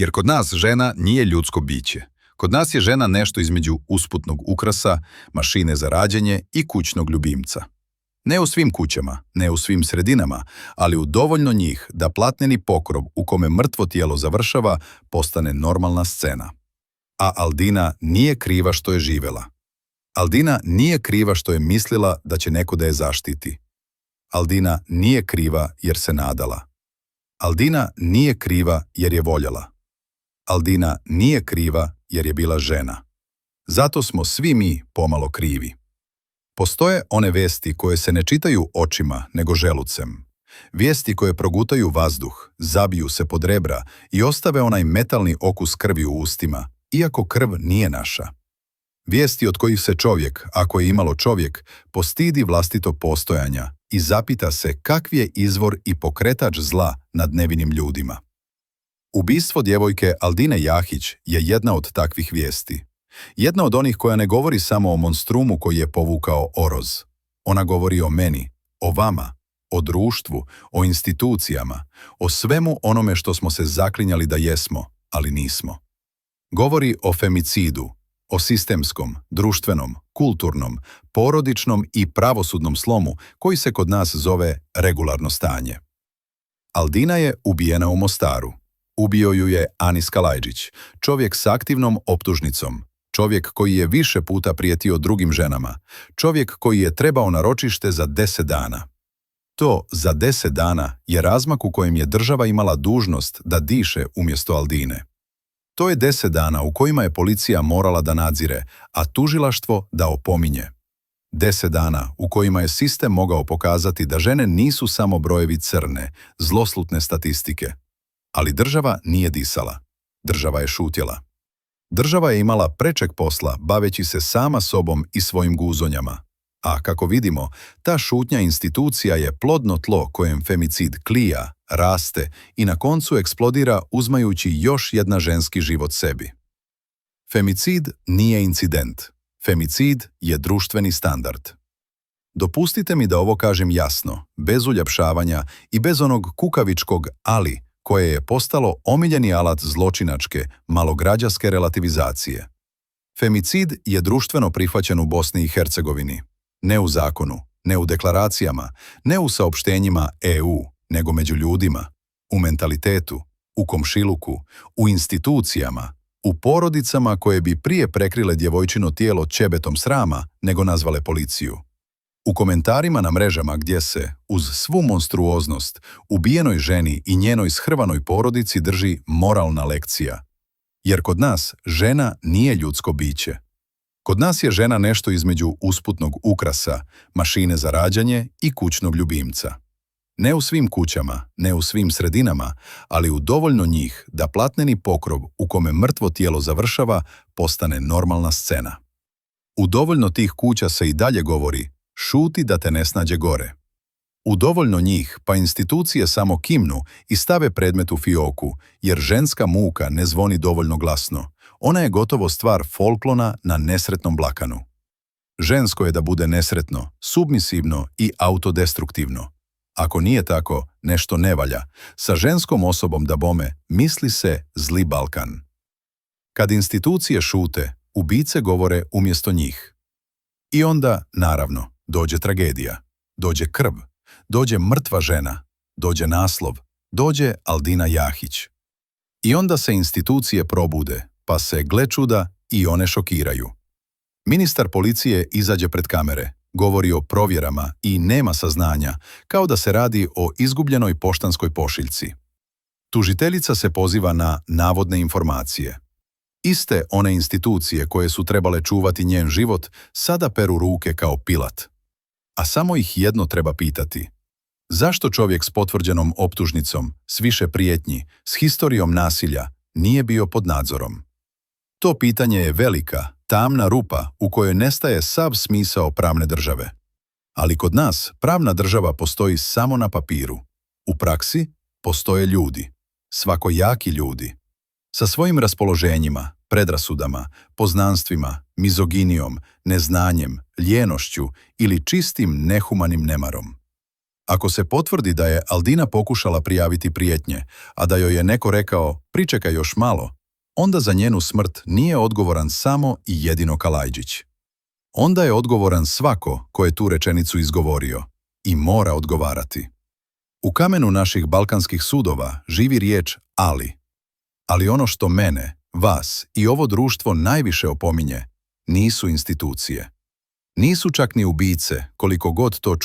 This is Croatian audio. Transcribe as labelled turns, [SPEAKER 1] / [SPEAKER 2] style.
[SPEAKER 1] Jer kod nas žena nije ljudsko biće. Kod nas je žena nešto između usputnog ukrasa, mašine za rađanje i kućnog ljubimca. Ne u svim kućama, ne u svim sredinama, ali u dovoljno njih da platneni pokrov u kome mrtvo tijelo završava postane normalna scena. A Aldina nije kriva što je živela. Aldina nije kriva što je mislila da će neko da je zaštiti. Aldina nije kriva jer se nadala. Aldina nije kriva jer je voljela. Aldina nije kriva jer je bila žena. Zato smo svi mi pomalo krivi. Postoje one vesti koje se ne čitaju očima nego želucem. Vijesti koje progutaju vazduh, zabiju se pod rebra i ostave onaj metalni okus krvi u ustima, iako krv nije naša. Vijesti od kojih se čovjek, ako je imalo čovjek, postidi vlastito postojanja i zapita se kakvi je izvor i pokretač zla nad nevinim ljudima. Ubistvo djevojke Aldine Jahić je jedna od takvih vijesti. Jedna od onih koja ne govori samo o monstrumu koji je povukao oroz. Ona govori o meni, o vama, o društvu, o institucijama, o svemu onome što smo se zaklinjali da jesmo, ali nismo. Govori o femicidu, o sistemskom, društvenom, kulturnom, porodičnom i pravosudnom slomu koji se kod nas zove regularno stanje. Aldina je ubijena u Mostaru. Ubio ju je Anis Kalajđić, čovjek s aktivnom optužnicom, čovjek koji je više puta prijetio drugim ženama, čovjek koji je trebao na ročište za 10 dana. To za 10 dana je razmak u kojem je država imala dužnost da diše umjesto Aldine. To je 10 dana u kojima je policija morala da nadzire, a tužilaštvo da opominje. 10 dana u kojima je sistem mogao pokazati da žene nisu samo brojevi crne, zloslutne statistike. Ali država nije disala. Država je šutjela. Država je imala prečeg posla baveći se sama sobom i svojim guzonjama. A kako vidimo, ta šutnja institucija je plodno tlo kojem femicid klija, raste i na koncu eksplodira uzmajući još jedna ženski život sebi. Femicid nije incident. Femicid je društveni standard. Dopustite mi da ovo kažem jasno, bez uljepšavanja i bez onog kukavičkog ali koje je postalo omiljeni alat zločinačke, malograđanske relativizacije. Femicid je društveno prihvaćen u Bosni i Hercegovini. Ne u zakonu, ne u deklaracijama, ne u saopštenjima EU, nego među ljudima, u mentalitetu, u komšiluku, u institucijama, u porodicama koje bi prije prekrile djevojčino tijelo ćebetom srama nego nazvale policiju. U komentarima na mrežama gdje se, uz svu monstruoznost, ubijenoj ženi i njenoj shrvanoj porodici drži moralna lekcija. Jer kod nas žena nije ljudsko biće. Kod nas je žena nešto između usputnog ukrasa, mašine za rađanje i kućnog ljubimca. Ne u svim kućama, ne u svim sredinama, ali u dovoljno njih da platneni pokrov u kome mrtvo tijelo završava postane normalna scena. U dovoljno tih kuća se i dalje govori šuti da te ne snađe gore. U dovoljno njih pa institucije samo kimnu i stave predmet u fioku, jer ženska muka ne zvoni dovoljno glasno. Ona je gotovo stvar folklona na nesretnom blakanu. Žensko je da bude nesretno, submisivno i autodestruktivno. Ako nije tako, nešto ne valja. Sa ženskom osobom da bome misli se zli Balkan. Kad institucije šute, ubice govore umjesto njih. I onda, naravno, dođe tragedija, dođe krv, dođe mrtva žena, dođe naslov, dođe Aldina Jahić. I onda se institucije probude, pa se, gle čuda, i one šokiraju. Ministar policije izađe pred kamere, govori o provjerama i nema saznanja, kao da se radi o izgubljenoj poštanskoj pošiljci. Tužiteljica se poziva na navodne informacije. Iste one institucije koje su trebale čuvati njen život sada peru ruke kao Pilat. A samo ih jedno treba pitati. Zašto čovjek s potvrđenom optužnicom, s više prijetnji, s historijom nasilja, nije bio pod nadzorom? To pitanje je velika, tamna rupa u kojoj nestaje sav smisao pravne države. Ali kod nas pravna država postoji samo na papiru. U praksi postoje ljudi, svakojaki ljudi. Sa svojim raspoloženjima, predrasudama, poznanstvima, mizoginijom, neznanjem, ljenošću ili čistim nehumanim nemarom. Ako se potvrdi da je Aldina pokušala prijaviti prijetnje, a da joj je neko rekao pričekaj još malo, onda za njenu smrt nije odgovoran samo i jedino Kalajdžić. Onda je odgovoran svako ko je tu rečenicu izgovorio i mora odgovarati. U kamenu naših balkanskih sudova živi riječ ali. Ali ono što mene, vas i ovo društvo najviše opominje nisu institucije. Nisu čak ni ubice, koliko god to